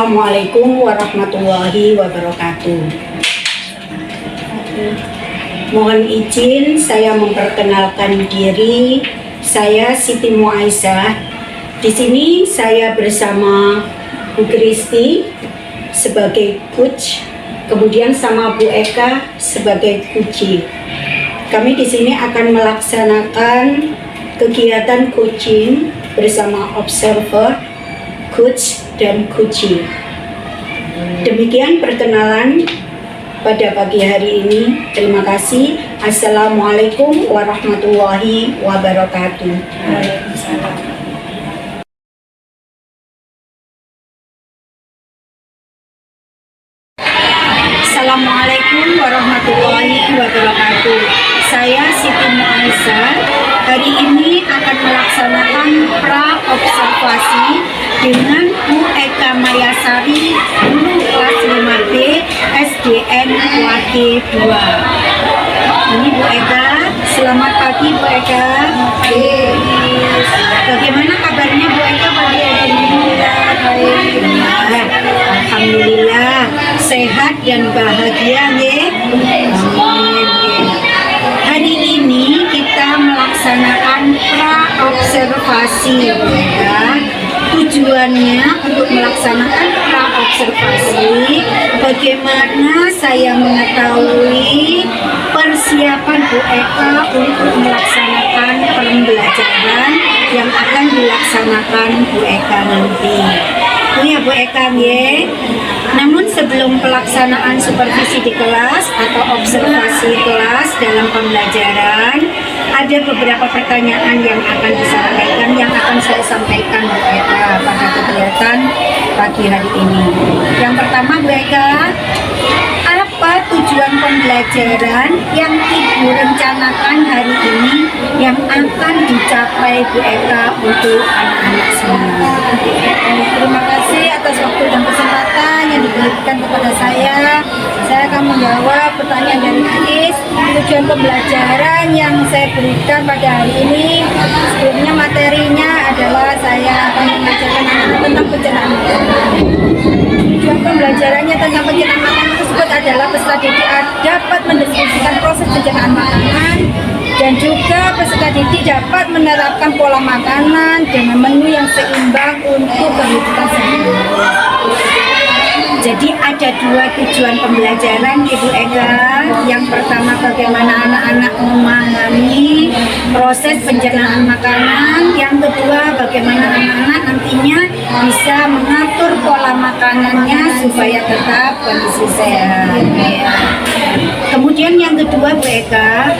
Assalamualaikum warahmatullahi wabarakatuh. Mohon izin saya memperkenalkan diri. Saya Siti Muaisyah. Di sini saya bersama Bu Kristi sebagai coach, kemudian sama Bu Eka sebagai coachee. Kami di sini akan melaksanakan kegiatan coaching bersama observer, coach dan coachee. Demikian perkenalan pada pagi hari ini. Terima kasih. Assalamualaikum warahmatullahi wabarakatuh. Waalaikumsalam. Assalamualaikum warahmatullahi wabarakatuh. Saya Siti Muaisyah. Hari ini akan melaksanakan pra-observasi dengan Bu Eka Mayasari, guru kelas 5B SDN Wage 2. Ini Bu Eka. Selamat pagi Bu Eka. Bagaimana kabarnya Bu Eka pagi hari ini? Baik. Alhamdulillah sehat dan bahagia ya. Amin. Hari ini kita melaksanakan pra-observasi ya. Tujuannya untuk melaksanakan pra-observasi, bagaimana saya mengetahui persiapan Bu Eka untuk melaksanakan pembelajaran yang akan dilaksanakan Bu Eka nanti. Ya Bu Eka ya. Namun sebelum pelaksanaan supervisi di kelas atau observasi kelas dalam pembelajaran, ada beberapa pertanyaan yang akan saya sampaikan Bu Eka pada kegiatan pagi hari ini. Yang pertama Bu Eka, apa tujuan pembelajaran yang Ibu rencanakan hari ini yang akan dicapai Bu Eka untuk anak-anak semua? Terima kasih atas waktu dan kesempatan yang diberikan kepada saya. Saya akan menjawab pertanyaan dari Ais. Tujuan pembelajaran yang saya berikan pada hari ini, sebelumnya materinya adalah saya akan mengajarkan anak-anak tentang pencernaan makanan. Tujuan pembelajarannya tentang pencernaan makanan tersebut adalah peserta didik dapat mendeskripsikan proses pencernaan makanan, dan juga peserta didik dapat menerapkan pola makanan dengan menu yang seimbang untuk kehidupan sehari-hari. Jadi ada dua tujuan pembelajaran Ibu Eka. Yang pertama, bagaimana anak-anak memahami proses pencernaan makanan. Yang kedua, bagaimana anak-anak nantinya bisa mengatur pola makanannya supaya tetap kondisi sehat. Kemudian yang kedua Bu Eka,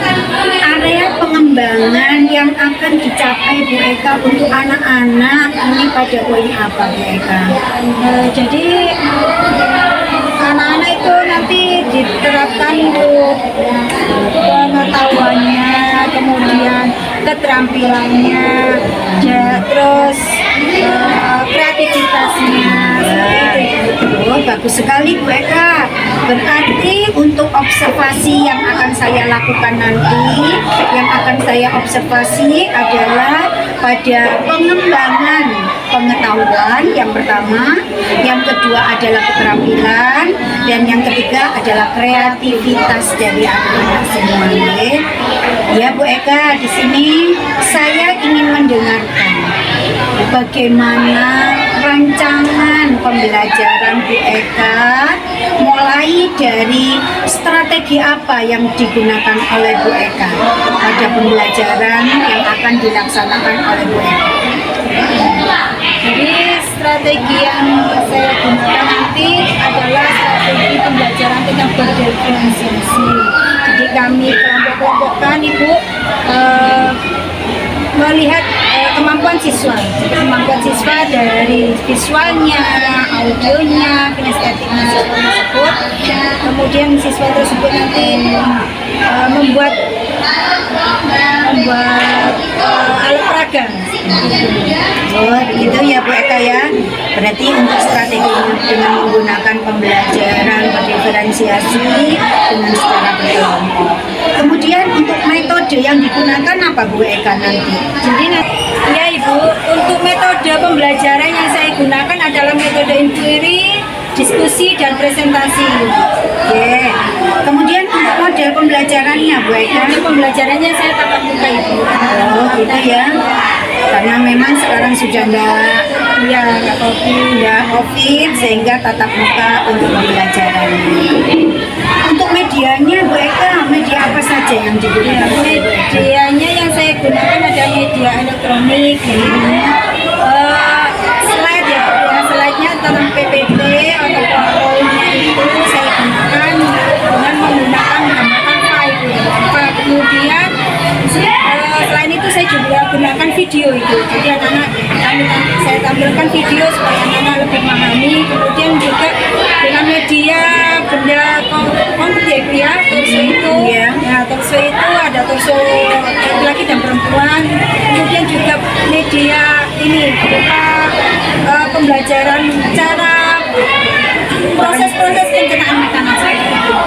area pengembangan yang akan dicapai Bu Eka untuk anak-anak ini pada poin apa Bu Eka? Jadi anak-anak itu nanti diterapkan untuk pengetahuannya, kemudian keterampilannya, terus kreativitasnya. Oh, bagus sekali Bu Eka. Berarti untuk observasi yang akan saya lakukan nanti, yang akan saya observasi adalah pada pengembangan pengetahuan yang pertama, yang kedua adalah keterampilan, dan yang ketiga adalah kreativitas dari anak-anak semuanya. Ya Bu Eka, di sini saya ingin mendengarkan bagaimana rancangan pembelajaran Bu Eka, mulai dari strategi apa yang digunakan oleh Bu Eka pada pembelajaran yang akan dilaksanakan oleh Bu Eka. Jadi strategi yang saya gunakan nanti adalah strategi pembelajaran tentang berdiferensiasi. Jadi kami kelompok-kelompokkan Ibu melihat kemampuan siswa dari visualnya, audionya, kinestetiknya siswa tersebut. Kemudian siswa tersebut nanti membuat alat peraga. Oh begitu ya Bu Eka ya. Berarti untuk strategi dengan menggunakan pembelajaran berdiferensiasi dengan secara berkelompok. Kemudian untuk metode metode yang digunakan apa Bu Eka nanti? Jadi ya Ibu, untuk metode pembelajaran yang saya gunakan adalah metode inquiry, diskusi, dan presentasi. Oke. Kemudian untuk model pembelajarannya Bu Eka? Jadi pembelajarannya saya tatap muka Ibu. Oh gitu ya. Karena memang sekarang sudah nggak COVID sehingga tatap muka untuk pembelajarannya. Untuk medianya Bu Eka, media apa saja yang digunakan? Medianya yang saya gunakan ada media elektronik, slide ya, slide-nya tentang PPT atau PowerPoint-nya itu saya gunakan dengan menggunakan gambar Canva. Kemudian selain itu saya juga gunakan video itu. Jadi anak-anak saya tampilkan video supaya anak-anak lebih memahami. Kemudian juga dengan media benda kompetitif ya, torso itu. Ya, torso itu ada torso laki-laki dan perempuan. Kemudian juga media ini berupa pembelajaran cara proses-proses pencernaan makanan saya.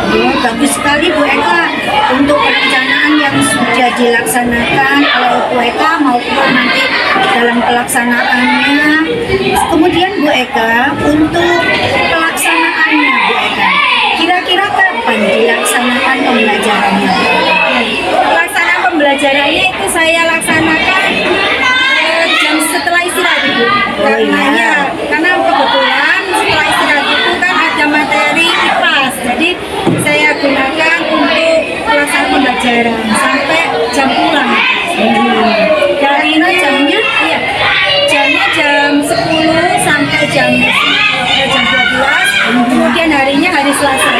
Oh, bagus sekali Bu Eka untuk perencanaan yang sudah dilaksanakan oleh Bu Eka maupun nanti dalam pelaksanaannya. Kemudian Bu Eka untuk pelaksanaannya Bu Eka, kira-kira kapan dilaksanakan pembelajarannya? Pelaksanaan pembelajarannya itu saya laksanakan jam setelah istirahat Ibu. Karena kebetulan setelah istirahat itu kan ada materi IPAS. Jadi saya gunakan untuk pelaksanaan pembelajaran sampai jam pulang. Kira-kira jamnya? Iya. Jamnya jam 10 sampai jam 12. Kemudian harinya hari Selasa.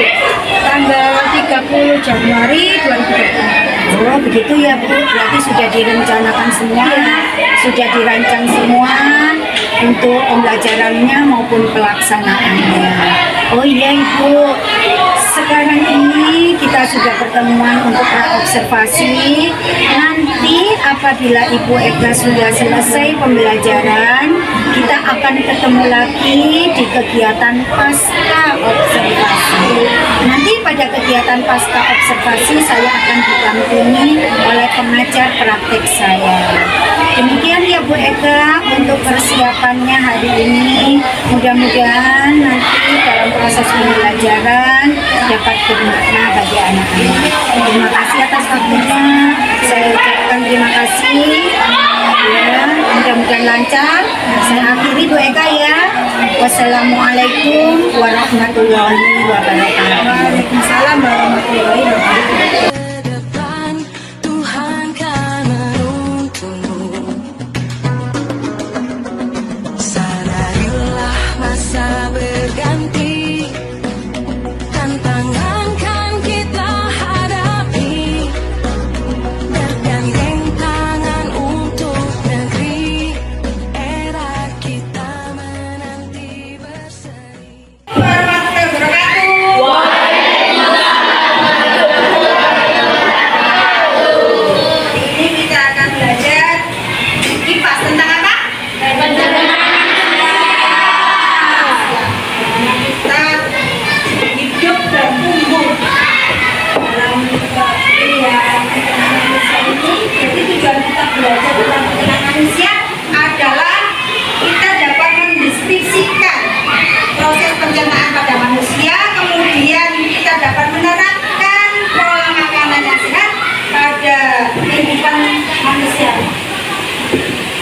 Tanggal 30 Januari 2020. Oh begitu ya Bu, berarti sudah direncanakan semua, sudah dirancang semua untuk pembelajarannya maupun pelaksanaannya. Oh iya Ibu, sekarang ini kita sudah pertemuan untuk observasi. Nanti apabila Ibu Eka sudah selesai pembelajaran, kita akan ketemu lagi di kegiatan pasca observasi. Nanti pada kegiatan pasca observasi saya akan didampingi oleh pengajar praktek saya. Demikian ya Bu Eka untuk persiapannya hari ini. Mudah-mudahan nanti dalam proses pembelajaran dapat bermakna bagi anak-anak. Terima kasih atas waktunya. Saya ucapkan terima kasih. Ya, mudah-mudahan lancar. Saya akhiri Bu Eka ya. Wassalamualaikum warahmatullahi wabarakatuh. Waalaikumsalam warahmatullahi wabarakatuh. Depan Tuhan kan menuntunmu. Sadarilah masa berganti, tantangan kan kita hadapi, bergandeng tangan untuk negeri, era kita menanti berseri. Warahmatullahi wabarakatuh. Ini kita akan belajar IPAS tentang apa? Kita hidup dan tumbuh dalam pilihan manusia ini. Jadi tujuan kita belajar tentang pilihan manusia adalah kita dapat mendeskripsikan proses pencernaan pada manusia, kemudian kita dapat menerapkan pola makanan yang sehat pada kehidupan manusia.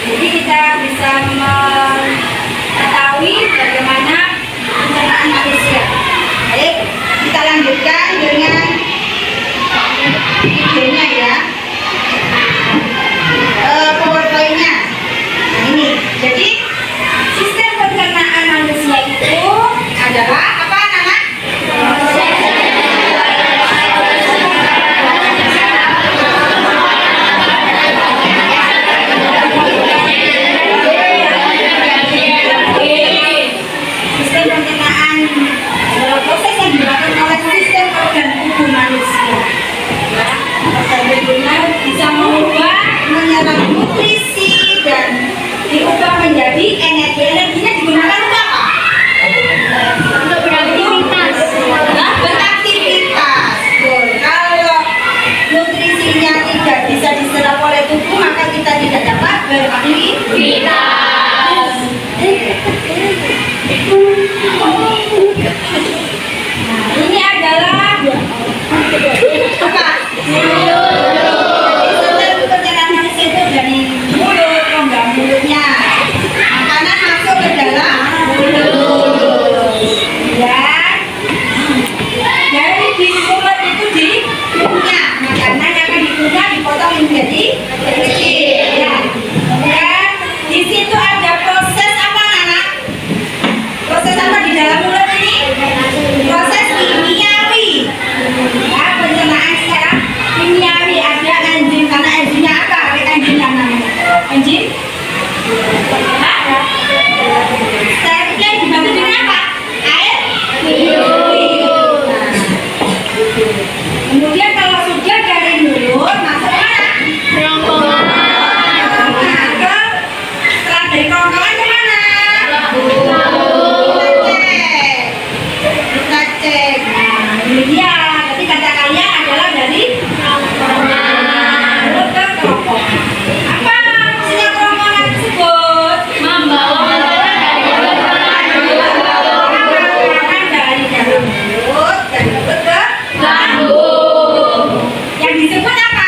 Jadi kita bisa mengetahui bagaimana pencernaan manusia. Baik, kita lanjutkan dengan videonya ya. PowerPoint-nya. Nah, ini. Jadi sistem pencernaan manusia itu adalah apa nama? Sistem pencernaan jadi kecil. Ya. Kemudian di situ ada proses apa anak? Proses apa di dalam mulut ini? Proses kimiawi. Ya, pencernaan secara kimiawi ada enzim karena enzimnya apa? Enzim namanya. Enzim? Selanjutnya dibantu dengan apa? Air? Kemudian kalau sudah dari mulut masuk mana? Kerongkongan. Setelah dari kerongkongan ke mana? Kita cek. Nah, ini dia. Jadi kata kalian adalah dari kerongkongan. Mulut ke kerongkongan. Apa fungsinya kerongkongan tersebut? Membawa makanan dari dalam mulut dan mulut ke lambung. Yang disebut apa?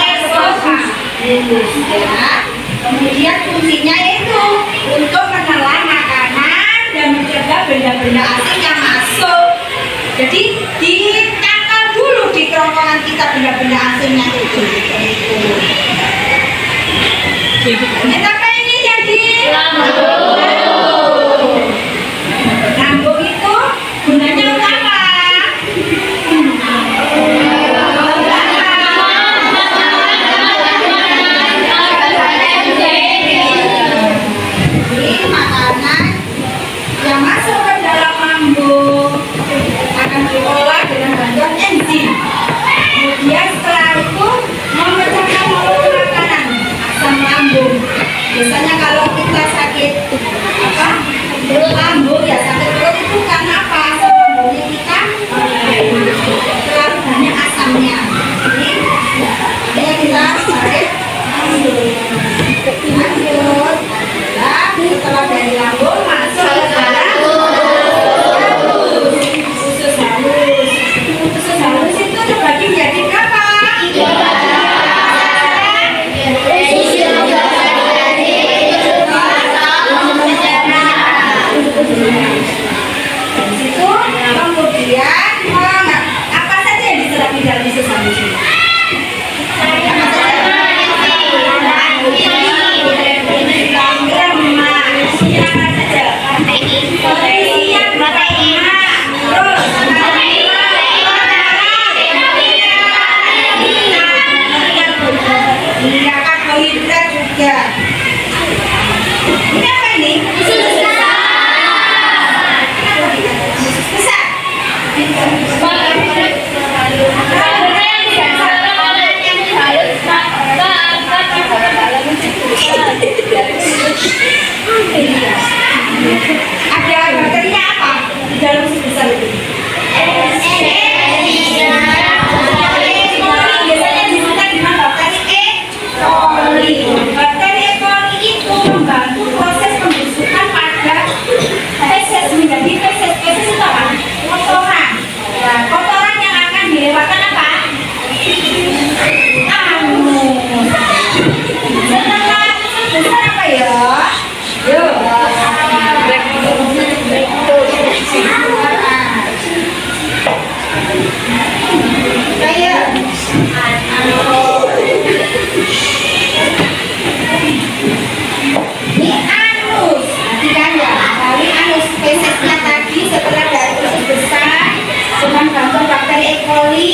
Esophagus. Ya. Kemudian fungsinya itu untuk menelan makanan dan mencegah benda-benda asing yang masuk. Jadi ditangkal dulu di kerongkongan kita benda-benda asingnya itu. Ini apa ini jadi? Lambung itu gunanya untuk apa? Jadi makanan yang masuk ke dalam lambung akan diolah dengan bantuan enzim. Kemudian setelah itu memecahkan molekul makanan asam lambung. Biasanya kalau kita sakit apa? Perut lambung ya sakit perut itu karena apa? Asam lambungnya kita terlalu banyak asamnya. Jadi makanya kita sakit lambung. Lanjut. Nah, setelah dari lambung masuk ke dalam usus halus. Usus halus itu terbagi menjadi berapa? Di situ kemudian apa saja yang diserap di dalam usus halus ini? Karbohidrat juga. Ini apa ini? Usus besar. Ada bakterinya apa di dalam usus besar itu? Biasanya disebutkan dengan bakteri E. coli. Bakteri E. coli itu membantu proses pembusukan pada feses menjadi feses. Feses itu apa? Kotoran. Nah, kotoran yang akan dilewatkan apa? Anus. Setelah usus besar apa ya? Yuk. Kayak ini anus, perhatikan ya. Dari anus fesesnya tadi setelah dari usus besar dengan bantuan bakteri E. coli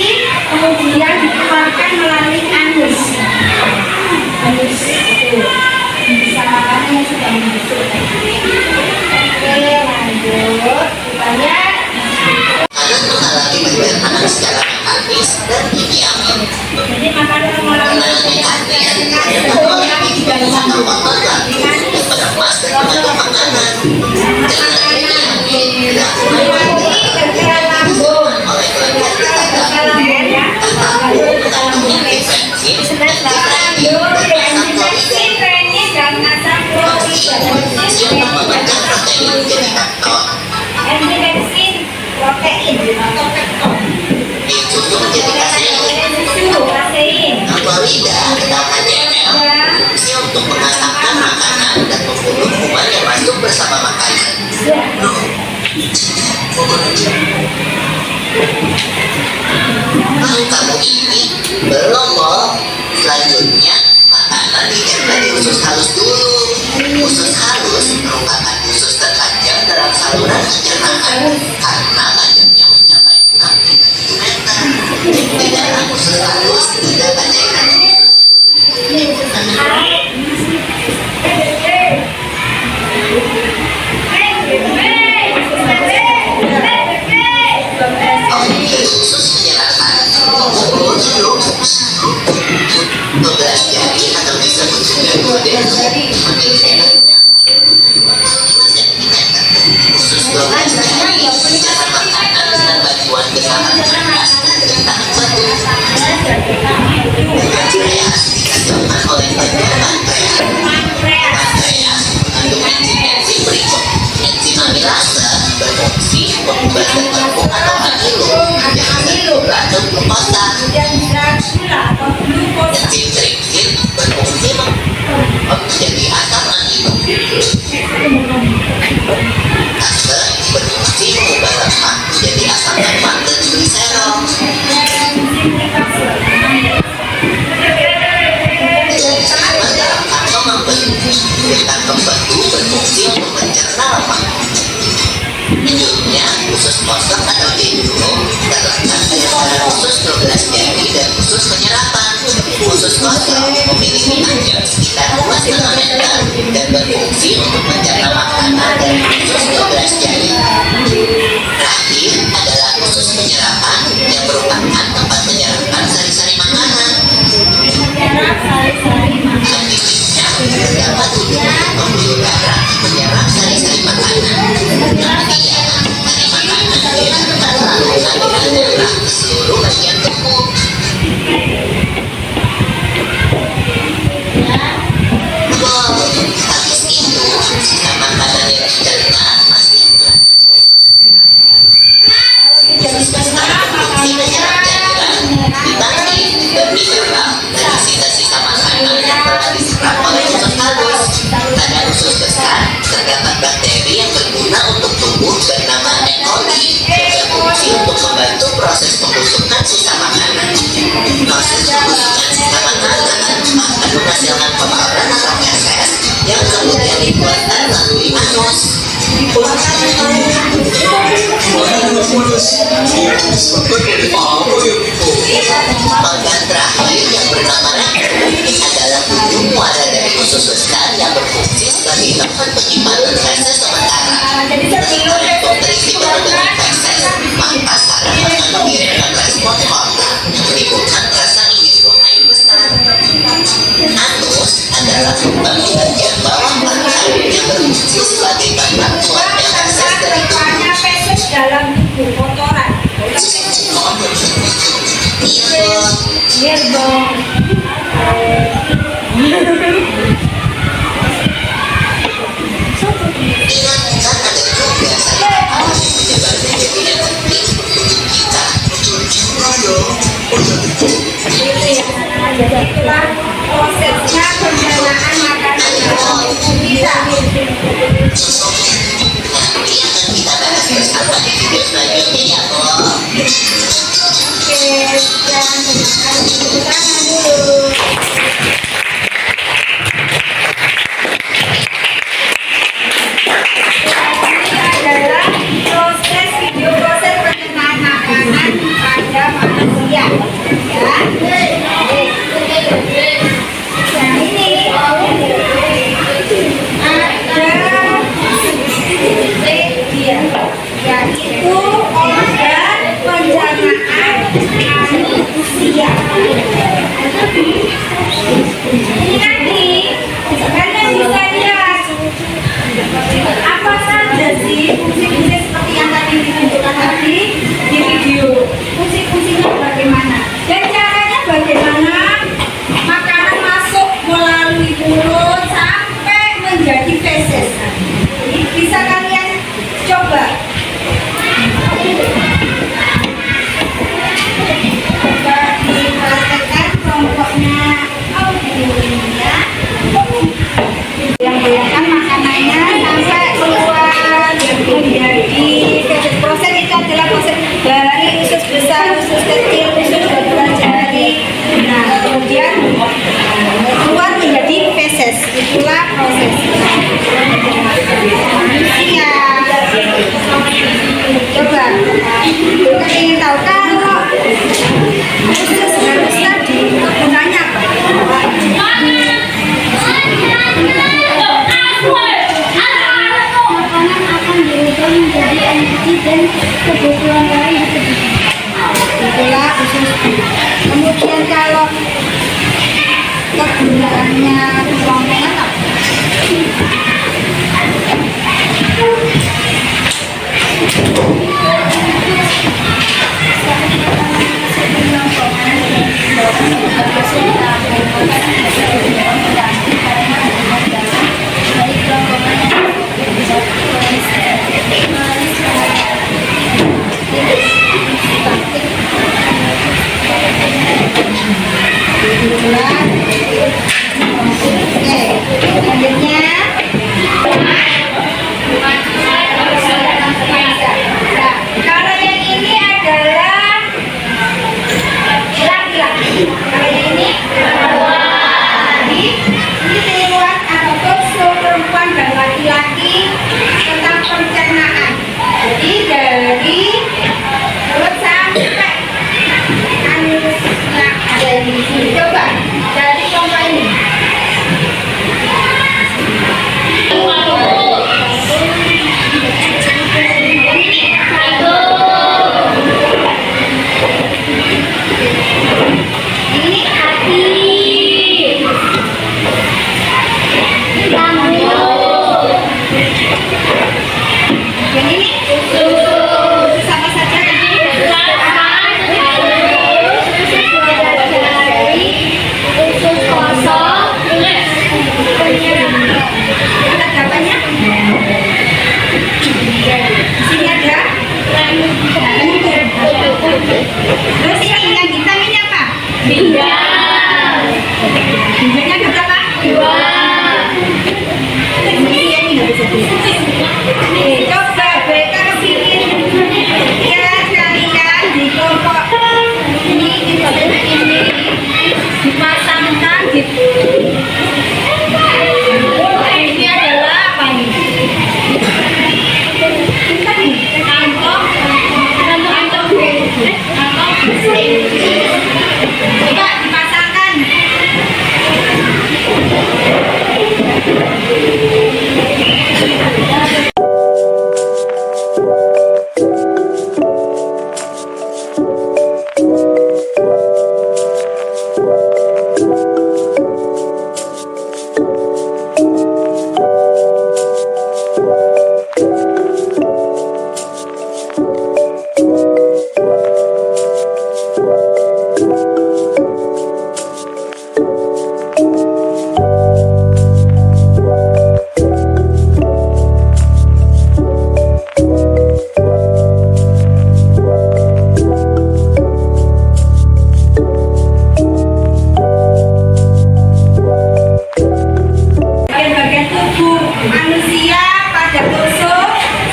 kemudian dikeluarkan melalui anus. Anus itu bisa makannya sudah membusuk. Oke, lanjut. Kita lihat. Mengalami menjual makanan secara mekanis dan kimiawi. Jadi makanan mengalami Tetapi juga bisa mengkotorkan daripada emas dan mengandung makanan dengan kimiawi dilakukan oleh protein atau pektin. itu untuk menjadi kasein. Chlorida atau HCl fungsi untuk mengasapkan makanan dan membunuh kuman yang masuk bersama makanan. No. kembalikan lagi usus halus dulu. Usus halus merupakan usus terpanjang dalam saluran pencernaan karena panjangnya mencapai 6 meter. Di dalam usus halus terdapat cairan usus penyerapan. Belas jari atau disebut juga duodenum memiliki panjang 5 cm. Usus 12 jari mencerna makanan dan bantuan bersama nafas dan tahan batu. Pankreas dikacaukan oleh bagian pankreas. Pankreas mengandung enzim berikut. Enzim amilase berfungsi mengubah zat tepung atau amilum menjadi zat gula atau glukosa. Enzim tripsin berfungsi menjadi asam amino. Ase berfungsi mengubah lemak menjadi asam lemak dan gliserol. Enzim dalam kantong membentuk dan kantong batu berfungsi untuk mencerna lemak. Hidupnya usus kosong atau denum terletak di antara usus 12 jari dan usus penyerapan. Usus kosong memiliki panjang sekitar 2,5 meter dan berfungsi untuk mencerna makanan dari usus 12 jari. Terakhir adalah usus penyerapan yang merupakan tempat penyerapan sari-sari makanan. Aktivitasnya dapat untuk pembuluh darah menyerap sari-sari makanan. Kemudian sari makanan diantar melalui aliran darah ke seluruh bagian tubuh. Habis itu sisa makanan yang dicerna masih usus besar berfungsi menyerap cairan, dibangkit dan diserap dari sisa-sisa makanan yang telah diserap oleh usus halus. Pada usus besar terdapat bakteri yang berguna untuk tubuh bernama E. coli yang berfungsi untuk membantu proses pembusukan sisa makanan. Proses pembusukan sisa makanan akan menghasilkan kotoran atau feses yang kemudian dikeluarkan melalui anus. Organ terakhir yang bernama rektum adalah hidung muara dari usus besar yang berfungsi sebagai tempat penyimpanan feses sementara. Jika rektum terisi penuh dengan feses, maka saraf akan mengirimkan respon kontak yang menimbulkan rasa ingin buang air besar. Anus adalah lubang di bagian bawah paha yang berfungsi sebagai tempat keluarnya feses dari tubuh. Dalam tubuh kotoran. Iya, dong. ingatkan ada juga sari makanan yang menyebar menjadi efektif untuk tubuh kita. Itulah prosesnya pencernaan makanan dalam tubuh kita. Nanti akan kita bahas bersama di video selanjutnya ya, Bo. Oke, jangan tepuk tangan dulu. Ini adalah proses pencernaan makanan pada manusia. Ya. Nah, ini yaitu organ pencernaan manusia. Ini nanti kalian bisa lihat apa saja sih fungsi-fungsi seperti yang tadi ditunjukkan tadi di video. Fungsi-fungsinya bagaimana dan caranya bagaimana makanan masuk melalui mulut sampai menjadi feses. Bisa kalian coba. Coba dipraktekkan kelompoknya. Ya. Yang goyangkan makanannya sampai keluar menjadi proses itu adalah proses dari usus besar, usus kecil, usus 12 jari. Nah, kemudian keluar menjadi menjadi energi dan kebutuhan lain di tubuh. Itulah usus. Kemudian kalau kegunaannya kerongkongan apa? Kalau yang ini adalah laki-laki. Kalau yang ini laki. Ini tiruan atau torso perempuan dan laki-laki tentang pencernaan. Jadi dari mulut sampai anus. Nah, ada di sini. Coba dari kelompok ini. Ini hati. Yang ini usus. Sama saja tadi. Usus kosong. Ada gambarnya? Di sini ada. Terus ini yang vitaminnya apa? Ginjalnya ada berapa? 2. Ini nggak bisa nih, coba mereka kepingin ya kalian di kelompok ini dipasangkan gitu. Ini adalah apa nih? Kantong. Coba dipasangkan. Bagian tubuh manusia pada torso,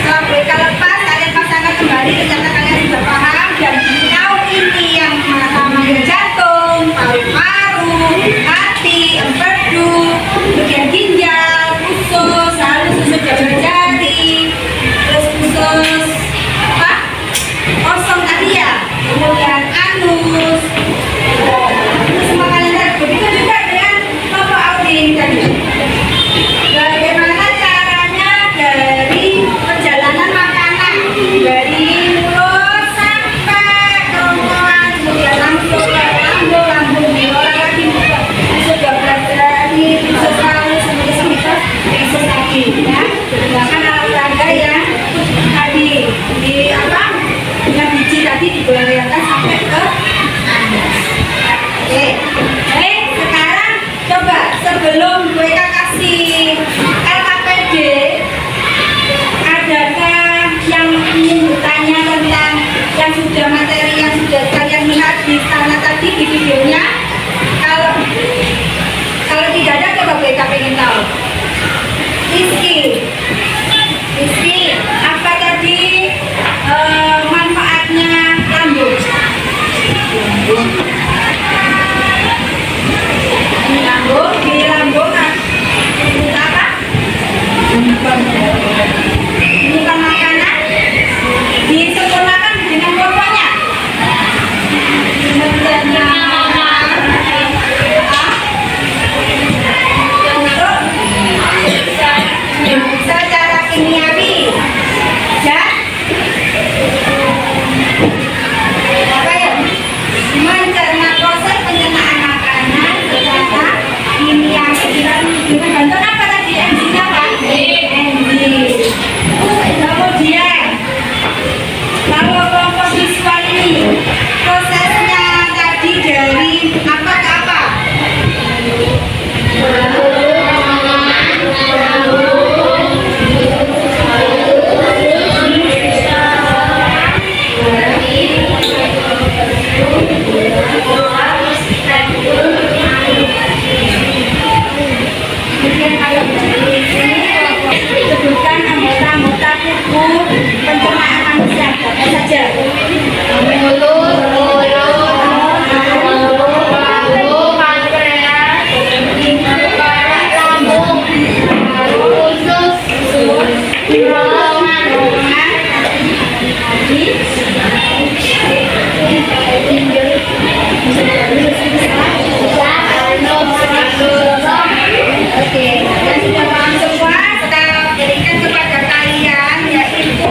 setelah mereka lepas kalian pasangkan kembali ternyata kalian sudah paham. Dan tahu inti yang namanya jantung, paru-paru, hati, empedu, bagian ginjal, usus, halus, usus jari, terus usus apa? Kosong tadi ya, kemudian anus. Itu semua kalian tahu. Begitu juga dengan kelompok audin tadi. Bagaimana caranya dari perjalanan makanan dari mulut sampai kerongkongan, kemudian langsung ke lambung orang lagi sudah belajar di usus halus, kemudian usus kaki ya. Gunakan alat peraga yang tadi di apa? Dengan biji tadi digoyangkan sampai ke anus. Oke. Sekarang coba sebelum mereka kasih LKPD, adakah yang ingin bertanya tentang yang sudah materi yang sudah kalian lihat di sana tadi di videonya? Kalau tidak ada, coba mereka ingin tahu. Rizky, apa tadi manfaatnya lambung? Di lambung apa? pencernaan manusia apa saja? Mulut, lambung, pankreas, lambung, usus, kerongkongan, Oke, dan sudah paham semua, kita berikan kepada kalian yaitu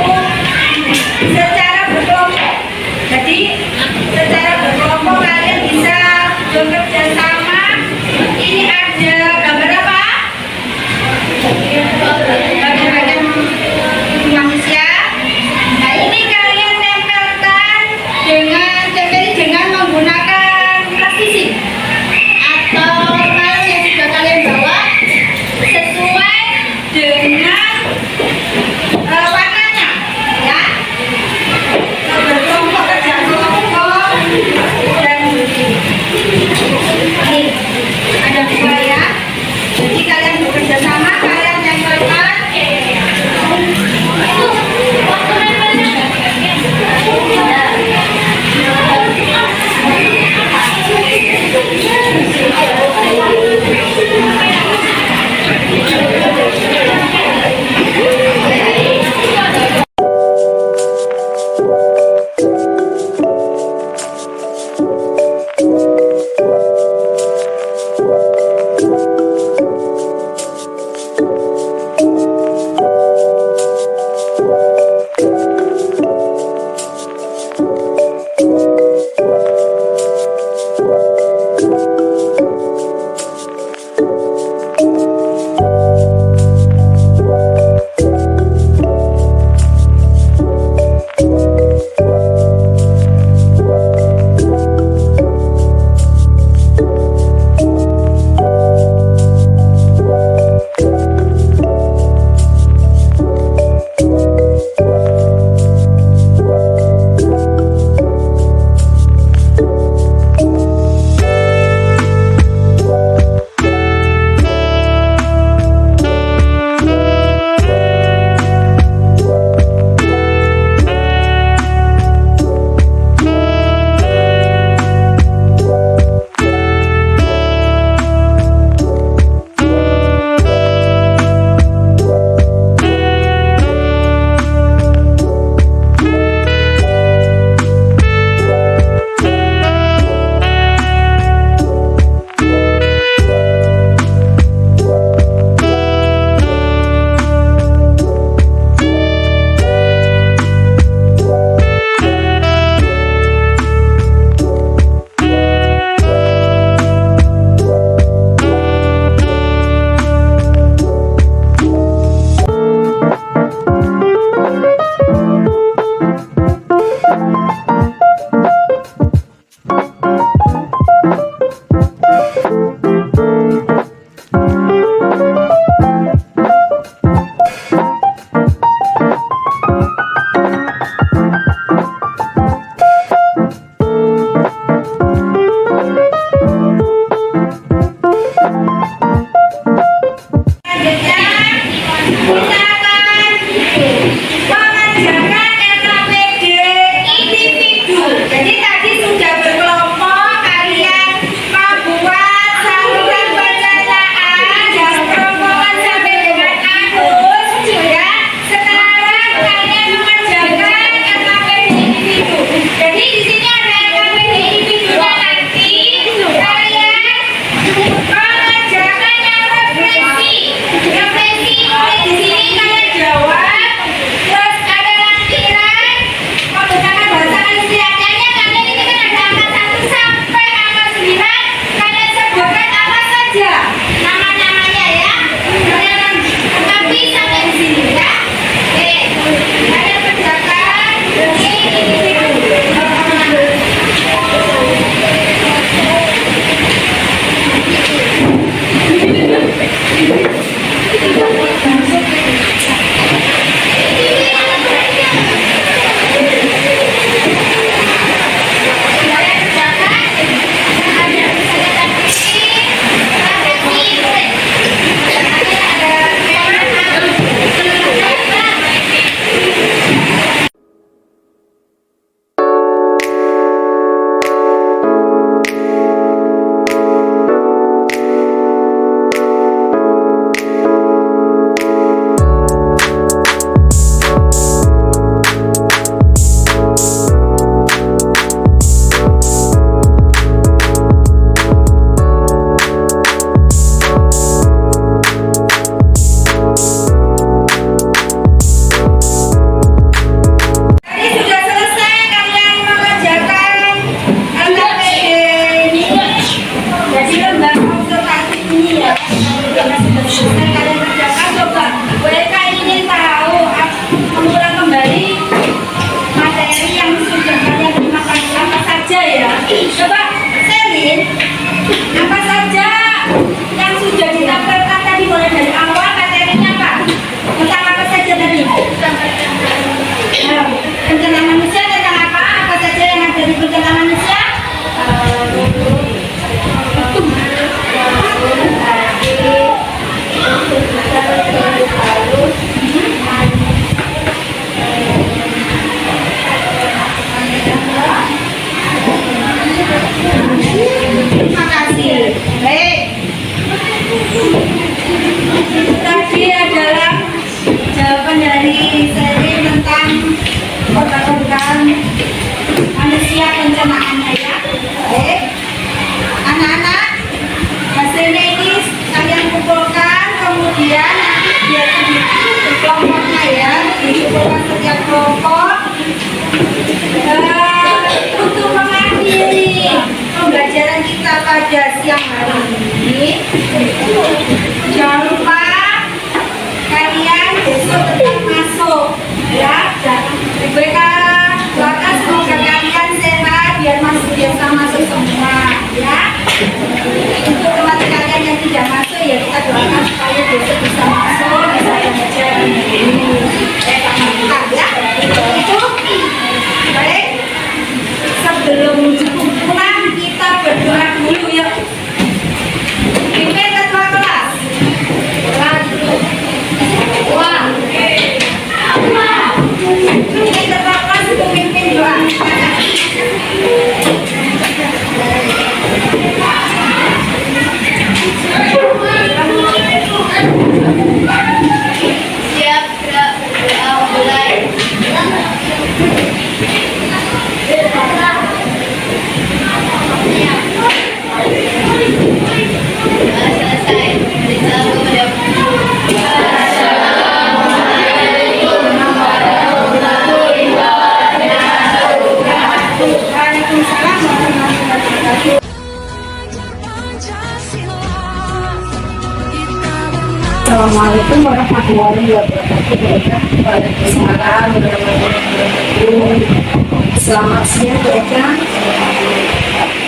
pencernaan ya. Baik. Anak-anak, hasilnya ini kalian kumpulkan, kemudian nanti biar di kelompoknya ya, dikumpulkan setiap kelompok. Untuk mengakhiri pembelajaran kita pada siang hari ini, jangan lupa kalian besok tetap masuk ya. BK doakan semoga kalian sehat biar biasa masuk semua ya. Untuk teman kalian yang tidak masuk ya kita doakan supaya besok bisa masuk, bisa belajar ini ya. Itu baik. Sebelum pulang kita berdoa dulu ya. Pimpin ketua kelas. Wah. Ini ketua kelas itu pimpin doa. Siap, gerak, mulai. Assalamualaikum warahmatullahi wabarakatuh. Waalaikumsalam warahmatullahi wabarakatuh. Selamat siang Bu Eka.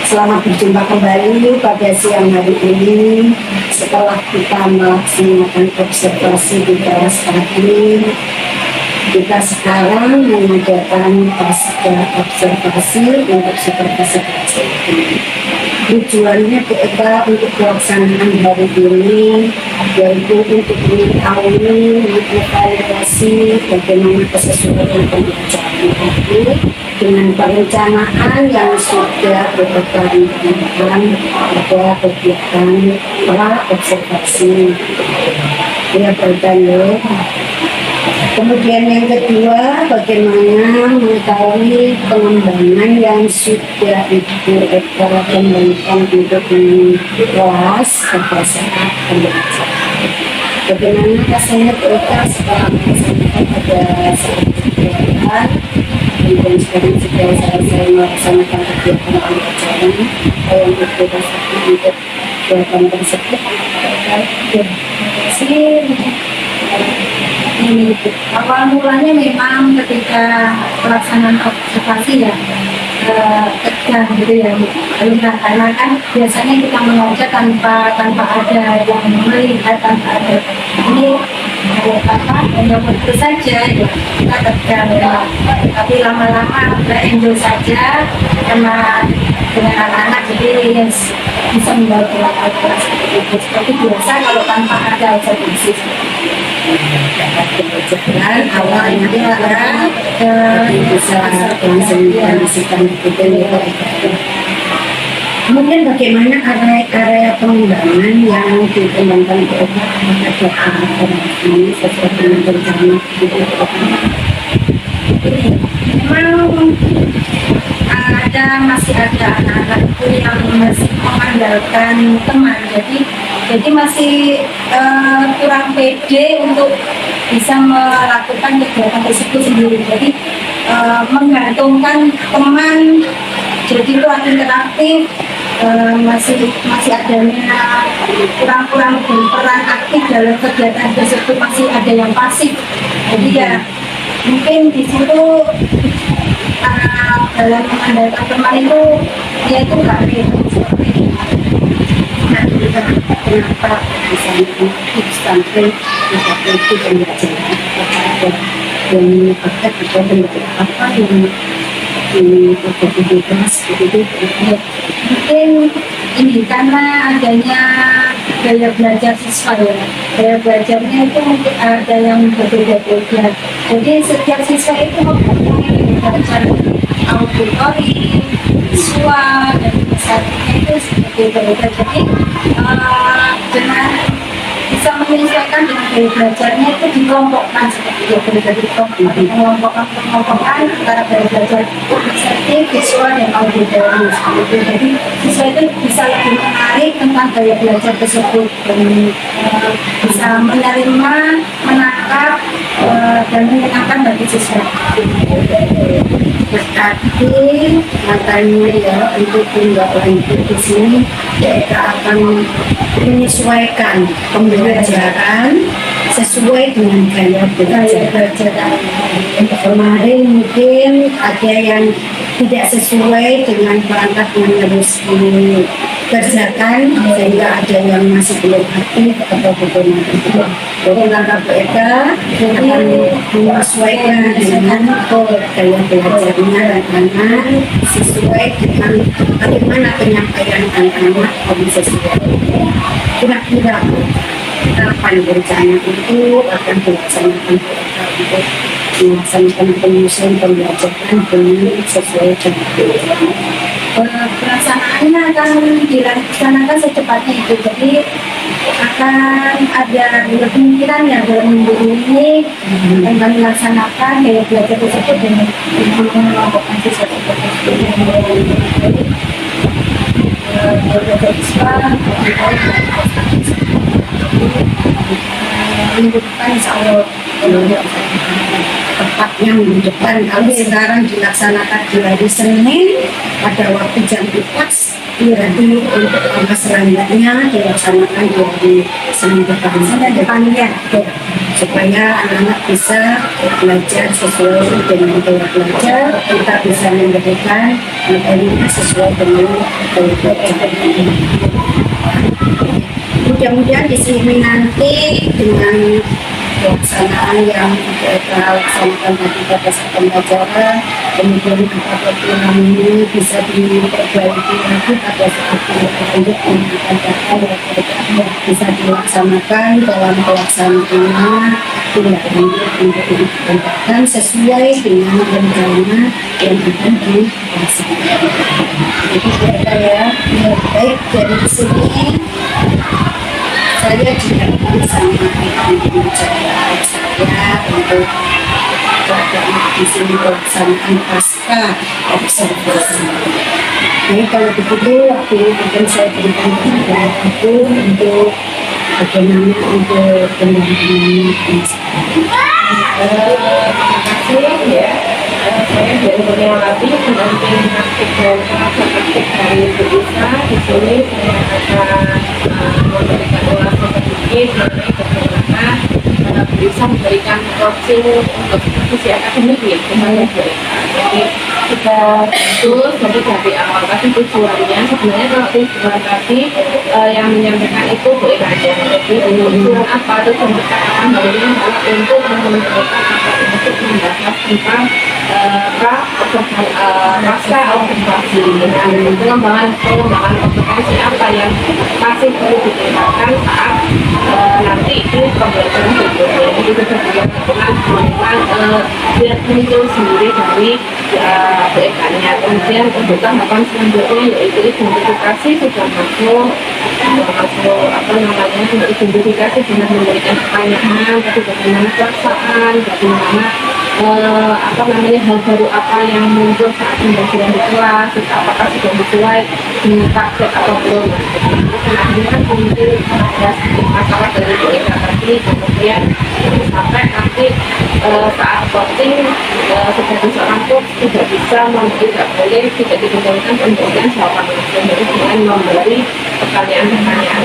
Selamat berjumpa kembali pada siang hari ini. Setelah kita melaksanakan observasi di kelas tadi, kita sekarang mengadakan observasi untuk supervisi kelas ini. Tujuannya kita untuk pelaksanaan hari ini yaitu untuk mengetahui, mengevaluasi bagaimana kesesuaian pembelajaran tadi dengan perencanaan yang sudah berkelanjutan pada kegiatan pra-observasi. Ya, bertanya. Kemudian yang kedua, bagaimana mengetahui pengembangan yang sudah Ibu Eka kembangkan untuk kelas pada saat pembelajaran. Bagaimana rasanya Bu Eka setelah melaksanakan pada saat kegiatan, dan sekarang sudah selesai melaksanakan kegiatan pembelajaran, yang Ibu rasakan untuk kegiatan tersebut? Ini awal mulanya memang ketika pelaksanaan observasi ya tegang gitu ya, karena kan biasanya kita mengajar tanpa ada yang melihat, tanpa ada ini hanya begitu saja ya, kita tegang ya. Tapi lama-lama udah enjoy saja karena dengan anak-anak, jadi bisa membawa kelas seperti biasa kalau tanpa ada observasi. Kemudian awalnya bisa langsung dikondisikan kemudian bagaimana area pengembangan yang dikembangkan ke ini sesuai dengan rencana memang masih ada anak-anakku yang masih mengandalkan teman, jadi masih kurang pede untuk bisa melakukan kegiatan tersebut sendiri. Jadi menggantungkan teman, jadi kurang interaktif, masih adanya kurang berperan aktif dalam kegiatan tersebut, masih ada yang pasif. Jadi ya mungkin di situ dalam mengandalkan teman itu dia itu nggak seperti itu. Kenapa bisa sampai itu pembelajaran dan menyebabkan ada bentuk apa yang terjadi kelas begitu? Mungkin ini karena adanya gaya belajar siswa ya, gaya belajarnya itu mungkin ada yang berbeda-beda. Jadi setiap siswa itu mempunyai belajar auditori, visual, dan misalnya itu berbeda-beda. Jadi dengan bisa menyesuaikan dengan gaya belajarnya itu dikelompokkan seperti itu, dikelompokkan antara gaya belajar kognitif, visual dan auditory seperti itu. Jadi siswa itu bisa lebih menarik tentang gaya belajar tersebut dan bisa menerima, menangkap dan menyenangkan bagi siswa. Berarti matanya ya untuk tindak lanjut di sini kita akan menyesuaikan pembelajaran sesuai dengan gaya belajar. Kemarin mungkin ada yang tidak sesuai dengan perangkat yang harus dikerjakan sehingga ada yang masih belum aktif atau bagaimana. Jadi langkah mereka akan menyesuaikan dengan gaya belajarnya anak-anak sesuai dengan bagaimana penyampaian anak-anak yang sesuai. Kira-kira kapan berencana itu akan dilaksanakan untuk melaksanakan penyusunan pembelajaran dengan sesuai dengan Pelaksanaannya akan dilaksanakan secepatnya itu, jadi akan ada kemungkinan ya dalam minggu ini akan dilaksanakan gaya belajar tersebut dengan mengelompokkan siswa minggu depan insya Allah tepatnya minggu depan. Kalau sekarang dilaksanakan di hari Senin pada waktu jam 4, berarti untuk langkah selanjutnya dilaksanakan di hari Senin depannya supaya anak-anak bisa belajar sesuai dengan gaya belajar, kita bisa memberikan materinya sesuai dengan gaya belajar. Mudah-mudahan di sini nanti dengan pelaksanaan yang kita laksanakan tadi pada saat pembelajaran, kemudian apabila ini bisa diperbaiki lagi pada saat lanjut yang akan datang bisa dilaksanakan dalam pelaksanaannya tindak lanjut untuk dikembangkan sesuai dengan rencana yang akan dilaksanakan. Jadi kira ya, baik dari sini saya juga bisa menyampaikan dengan cara saya untuk di sini pelaksanaan pasca observasi. Jadi kalau begitu waktu akan saya berikan kepada aku untuk bagaimana untuk pendampingannya. Terima kasih ya. Saya dari Kurniawati, pendamping praktik dan praktik dari Bu Isa. Di sini saya akan memberikan ulasan sedikit mengenai bagaimana Bu Isa memberikan coaching untuk visi akademik ya kepada Bu Eka. Jadi kita terus jadi dari awal tadi tujuannya sebenarnya kalau tujuan tadi yang menyampaikan itu Bu Eka aja. Jadi tujuan apa itu pembicaraan barunya adalah untuk menyampaikan atau untuk membahas tentang pasca observasi, pengembangan kompetensi apa yang masih perlu ditingkatkan saat nanti di pembelajaran berikutnya. Jadi kita juga biar muncul sendiri dari BK-nya. Kemudian untuk tahapan selanjutnya yaitu identifikasi sudah masuk apa namanya untuk identifikasi dengan memberikan pertanyaan, tapi bagaimana pelaksanaan, bagaimana apa namanya hal baru apa yang muncul saat pembelajaran di kelas, apakah sudah sesuai dengan target atau belum. Kemudian muncul masalah dari BK tadi, kemudian sampai nanti saat voting sebagai seorang coach tidak bisa tidak boleh tidak dibenarkan pemberian jawaban langsung, jadi dengan memberi pertanyaan-pertanyaan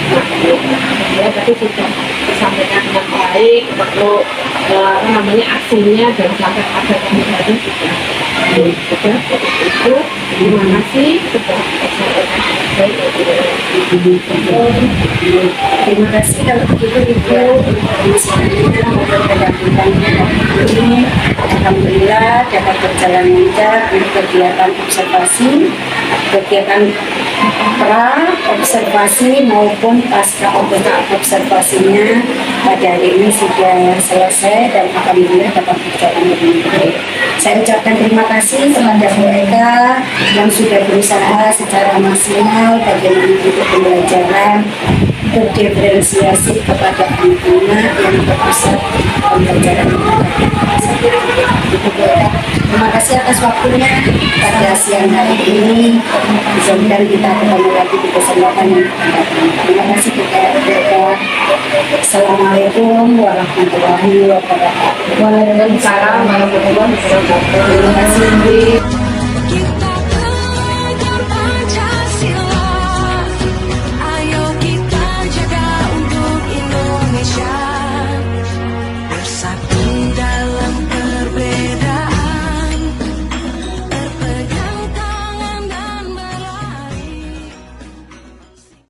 ya tadi sudah disampaikan dengan baik, perlu apa namanya aksinya dan sampai pada pembelajaran sudah itu. Terima kasih sudah baik. Terima kasih kalau begitu Ibu. Ini alhamdulillah dapat berjalan lancar untuk kegiatan observasi, kegiatan pra observasi maupun pasca observasinya pada hari ini sudah selesai dan alhamdulillah dapat berjalan dengan baik. Saya ucapkan terima kasih kepada Bu Eka yang sudah berusaha secara maksimal bagaimana untuk pembelajaran berdiferensiasi kepada anak-anak yang berpusat pembelajaran. Terima kasih atas waktunya pada siang hari ini. Mudah-mudahan kita ketemu lagi di kesempatan yang akan datang. Terima kasih kita. Assalamualaikum warahmatullahi wabarakatuh. Waalaikumsalam warahmatullahi wabarakatuh. Terima kasih.